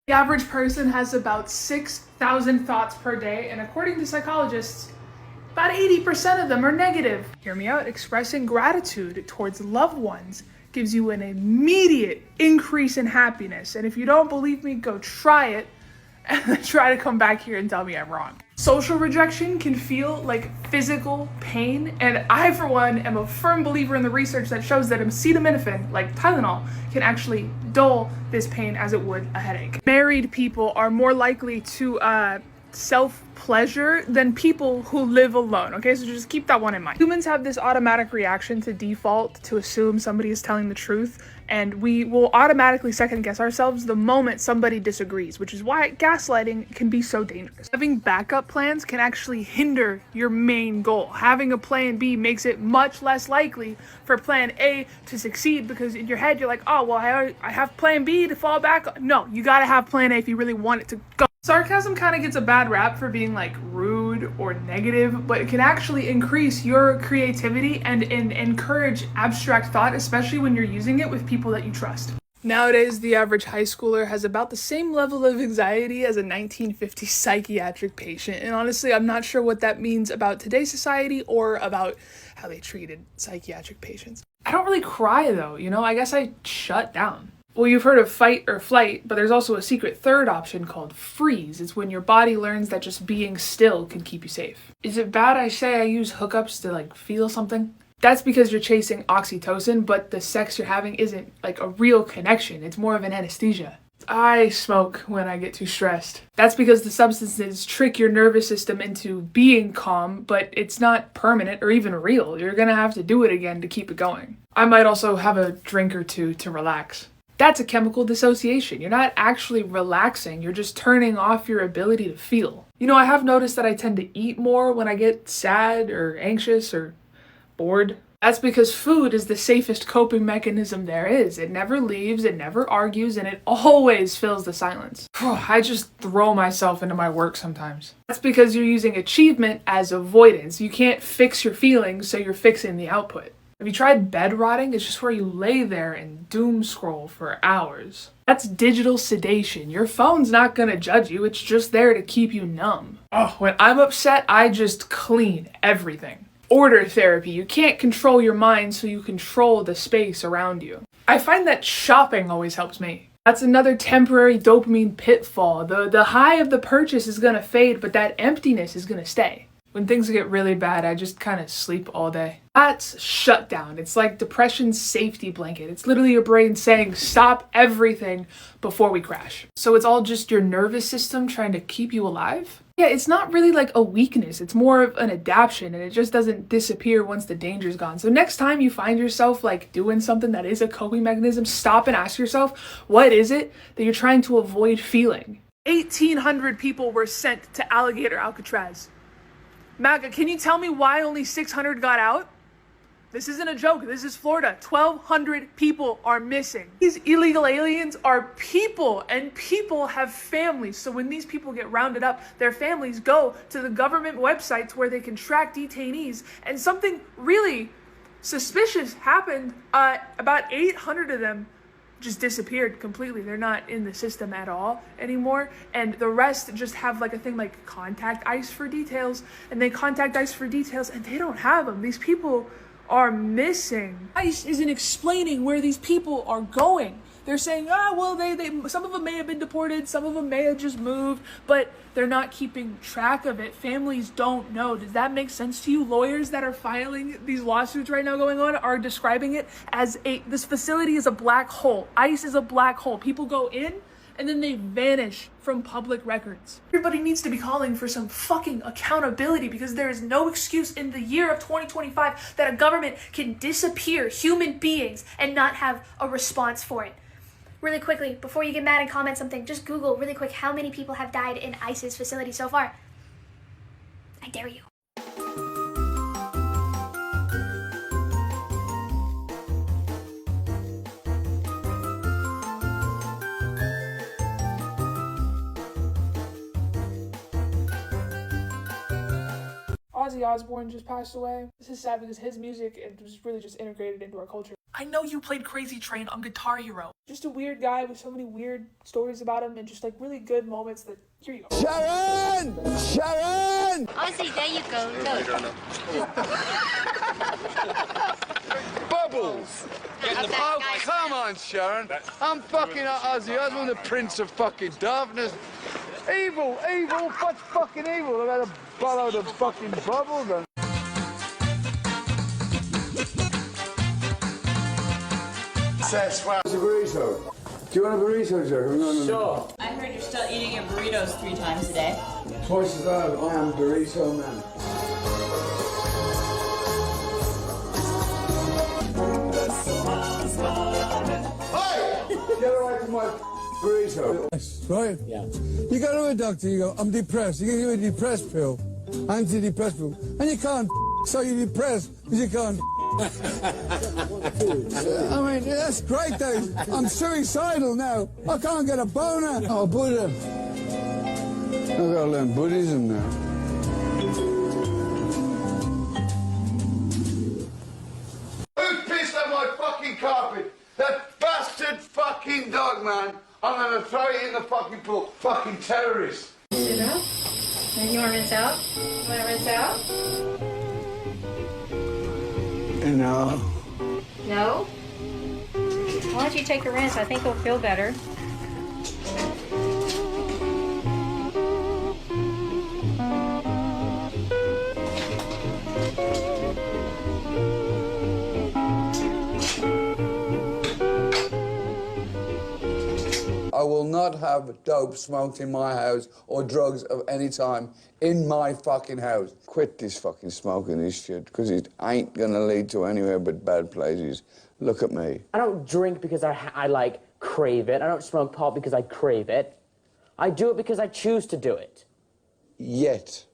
The average person has about 6,000 thoughts per day, and according to psychologists, about 80% of them are negative. Hear me out. Expressing gratitude towards loved ones gives you an immediate increase in happiness. And if you don't believe me, go try it and then try to come back here and tell me I'm wrong. Social rejection can feel like physical pain, and I, for one, am a firm believer in the research that shows that acetaminophen, like Tylenol, can actually dull this pain as it would a headache. Married people are more likely to self-pleasure than people who live alone, okay? So just keep that one in mind. Humans have this automatic reaction to default to assume somebody is telling the truth, and we will automatically second guess ourselves the moment somebody disagrees, which is why gaslighting can be so dangerous. Having backup plans can actually hinder your main goal. Having a plan B makes it much less likely for plan A to succeed, because in your head you're like, oh, well, I have plan B to fall back on. No, you gotta have plan A if you really want it to go. Sarcasm kind of gets a bad rap for being like rude or negative, but it can actually increase your creativity and encourage abstract thought, especially when you're using it with people that you trust. Nowadays, the average high schooler has about the same level of anxiety as a 1950s psychiatric patient, and honestly, I'm not sure what that means about today's society or about how they treated psychiatric patients. I don't really cry though, I guess I shut down. Well, you've heard of fight or flight, but there's also a secret third option called freeze. It's when your body learns that just being still can keep you safe. Is it bad I say I use hookups to feel something? That's because you're chasing oxytocin, but the sex you're having isn't a real connection. It's more of an anesthesia. I smoke when I get too stressed. That's because the substances trick your nervous system into being calm, but it's not permanent or even real. You're gonna have to do it again to keep it going. I might also have a drink or two to relax. That's a chemical dissociation. You're not actually relaxing, you're just turning off your ability to feel. I have noticed that I tend to eat more when I get sad or anxious or bored. That's because food is the safest coping mechanism there is. It never leaves, it never argues, and it always fills the silence. I just throw myself into my work sometimes. That's because you're using achievement as avoidance. You can't fix your feelings, so you're fixing the output. Have you tried bed rotting? It's just where you lay there and doom scroll for hours. That's digital sedation. Your phone's not gonna judge you, it's just there to keep you numb. When I'm upset, I just clean everything. Order therapy. You can't control your mind, so you control the space around you. I find that shopping always helps me. That's another temporary dopamine pitfall. The high of the purchase is gonna fade, but that emptiness is gonna stay. When things get really bad, I just kind of sleep all day. That's shutdown. It's like depression's safety blanket. It's literally your brain saying, stop everything before we crash. So it's all just your nervous system trying to keep you alive? Yeah, it's not really like a weakness. It's more of an adaptation, and it just doesn't disappear once the danger's gone. So next time you find yourself doing something that is a coping mechanism, stop and ask yourself, what is it that you're trying to avoid feeling? 1,800 people were sent to Alligator Alcatraz. MAGA, can you tell me why only 600 got out? This isn't a joke. This is Florida. 1,200 people are missing. These illegal aliens are people, and people have families. So when these people get rounded up, their families go to the government websites where they can track detainees. And something really suspicious happened. About 800 of them just disappeared completely. They're not in the system at all anymore, and the rest just have a thing like contact ICE for details, and they contact ICE for details and they don't have them. These people are missing. ICE isn't explaining where these people are going. They're saying, they some of them may have been deported, some of them may have just moved, but they're not keeping track of it. Families don't know. Does that make sense to you? Lawyers that are filing these lawsuits right now going on are describing it as this facility is a black hole. ICE is a black hole. People go in and then they vanish from public records. Everybody needs to be calling for some fucking accountability, because there is no excuse in the year of 2025 that a government can disappear human beings and not have a response for it. Really quickly, before you get mad and comment something, just Google really quick how many people have died in ICE's facility so far. I dare you. Ozzy Osbourne just passed away. This is sad because his music was really just integrated into our culture. I know you played Crazy Train on Guitar Hero. Just a weird guy with so many weird stories about him and just like really good moments that, here you go. Sharon! Sharon! Ozzy, there you go. Look. Bubbles! Oh, come on, Sharon. I'm fucking Ozzy Osbourne, the Prince of fucking Darkness. Evil, what's fucking evil? I've had a bollard of fucking bubbles and... Says, well, it's a burrito. Do you want a burrito, Joe? Sure. I heard you're still eating your burritos 3 times a day. Twice as loud. I am burrito man. Hey! Get away from my burrito. Yes, right? Yeah. You go to a doctor, you go, I'm depressed. You give you a depressed pill, antidepressant pill, and you can't so you're depressed because you can't. I mean, that's great, though. I'm suicidal now. I can't get a boner. Oh, Buddha. I've got to learn Buddhism now. Who pissed on my fucking carpet? That bastard fucking dog, man. I'm gonna throw it in the fucking pool. Fucking terrorist. Sit up. And you want to rinse out? You want to rinse out? No. No? Why don't you take a rinse? I think it'll feel better. I will not have dope smoked in my house or drugs of any time in my fucking house. Quit this fucking smoking this shit, because it ain't gonna lead to anywhere but bad places. Look at me. I don't drink because I like crave it. I don't smoke pot because I crave it. I do it because I choose to do it. Yet.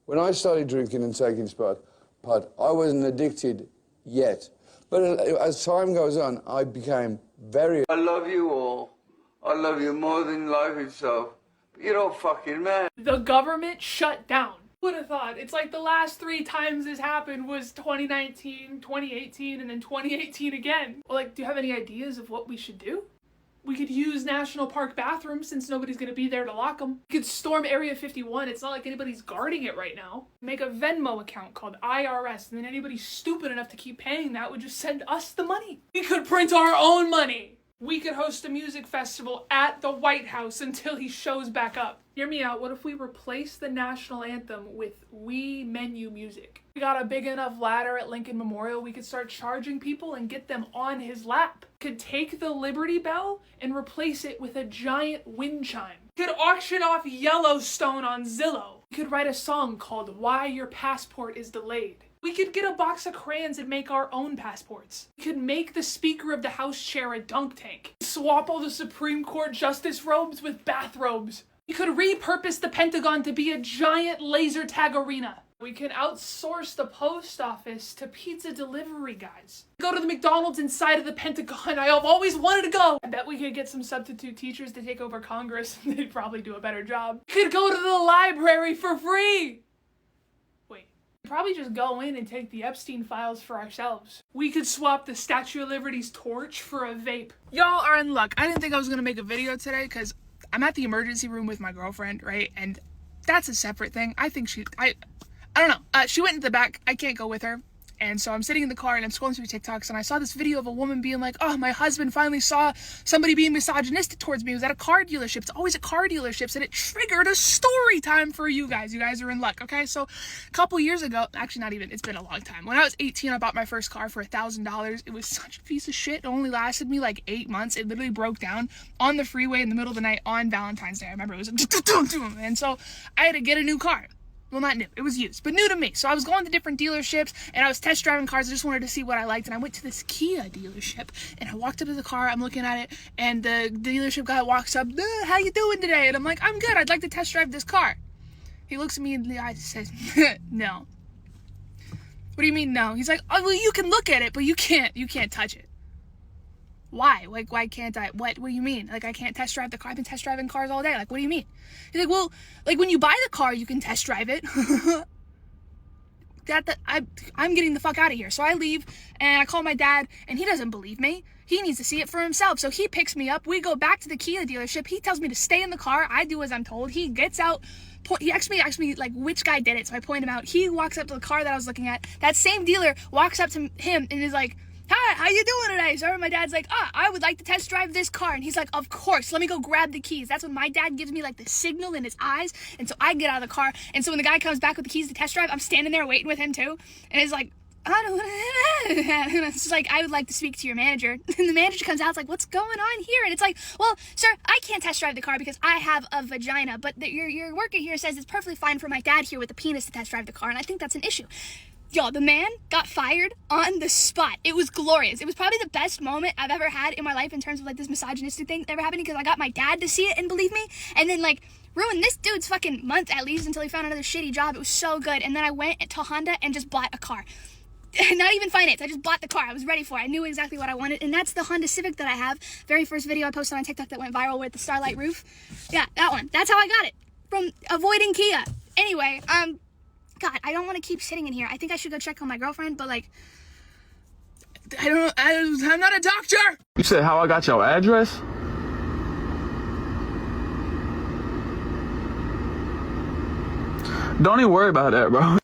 When I started drinking and taking pot, I wasn't addicted yet. But as time goes on, I became very... I love you all. I love you more than life itself. But you're all fucking mad. The government shut down. Would have thought. It's like the last 3 times this happened was 2019, 2018, and then 2018 again. Well, like, do you have any ideas of what we should do? We could use national park bathrooms since nobody's gonna be there to lock them. We could storm Area 51. It's not like anybody's guarding it right now. Make a Venmo account called IRS, and then anybody stupid enough to keep paying that would just send us the money. We could print our own money. We could host a music festival at the White House until he shows back up. Hear me out, what if we replace the national anthem with We Menu music? We got a big enough ladder at Lincoln Memorial, we could start charging people and get them on his lap. Could take the Liberty Bell and replace it with a giant wind chime. Could auction off Yellowstone on Zillow. We could write a song called Why Your Passport is Delayed. We could get a box of crayons and make our own passports. We could make the Speaker of the House chair a dunk tank. Swap all the Supreme Court justice robes with bathrobes. We could repurpose the Pentagon to be a giant laser tag arena. We can outsource the post office to pizza delivery guys. Go to the McDonald's inside of the Pentagon. I have always wanted to go. I bet we could get some substitute teachers to take over Congress. They'd probably do a better job. We could go to the library for free. Probably just go in and take the Epstein files for ourselves. We could swap the Statue of Liberty's torch for a vape. Y'all are in luck. I didn't think I was gonna make a video today because I'm at the emergency room with my girlfriend, right? And that's a separate thing. I think I don't know. She went into the back. I can't go with her. And so I'm sitting in the car and I'm scrolling through TikToks and I saw this video of a woman being like, oh, my husband finally saw somebody being misogynistic towards me. It was at a car dealership. It's always at car dealerships, and it triggered a story time for you guys. You guys are in luck, okay? So a couple years ago, actually not even, it's been a long time. When I was 18, I bought my first car for $1,000. It was such a piece of shit. It only lasted me like 8 months. It literally broke down on the freeway in the middle of the night on Valentine's Day. I remember it was like, and so I had to get a new car. Well, not new. It was used, but new to me. So I was going to different dealerships, and I was test driving cars. I just wanted to see what I liked, and I went to this Kia dealership, and I walked up to the car. I'm looking at it, and the dealership guy walks up, how you doing today? And I'm like, I'm good. I'd like to test drive this car. He looks at me in the eyes and says, no. What do you mean, no? He's like, oh, well, you can look at it, but you can't touch it. Why? Like, why can't I? What do you mean? Like, I can't test drive the car? I've been test driving cars all day. Like, what do you mean? He's like, well, like, when you buy the car, you can test drive it. I'm getting the fuck out of here. So I leave and I call my dad, and he doesn't believe me. He needs to see it for himself. So he picks me up. We go back to the Kia dealership. He tells me to stay in the car. I do as I'm told. He gets out. He asked me like which guy did it. So I point him out. He walks up to the car that I was looking at. That same dealer walks up to him and is like, "Hi, how you doing today, sir?" My dad's like, I would like to test drive this car. And he's like, "Of course, let me go grab the keys." That's when my dad gives me like the signal in his eyes. And so I get out of the car. And so when the guy comes back with the keys to test drive, I'm standing there waiting with him too. And he's like, "I don't and it's just like, I would like to speak to your manager." And the manager comes out, it's like, "What's going on here?" And it's like, "Well, sir, I can't test drive the car because I have a vagina, but your worker here says it's perfectly fine for my dad here with a penis to test drive the car, and I think that's an issue." Y'all, the man got fired on the spot. It was glorious. It was probably the best moment I've ever had in my life in terms of like this misogynistic thing ever happening, because I got my dad to see it and believe me, and then like ruined this dude's fucking month at least until he found another shitty job. It was so good. And then I went to Honda and just bought a car. Not even finance, I just bought the car. I was ready for it. I knew exactly what I wanted, and that's the Honda Civic that I have. Very first video I posted on TikTok that went viral with the starlight roof. Yeah, that one. That's how I got it, from avoiding Kia. Anyway, God, I don't want to keep sitting in here. I think I should go check on my girlfriend, but like, I'm not a doctor! You said how I got your address? Don't even worry about that, bro.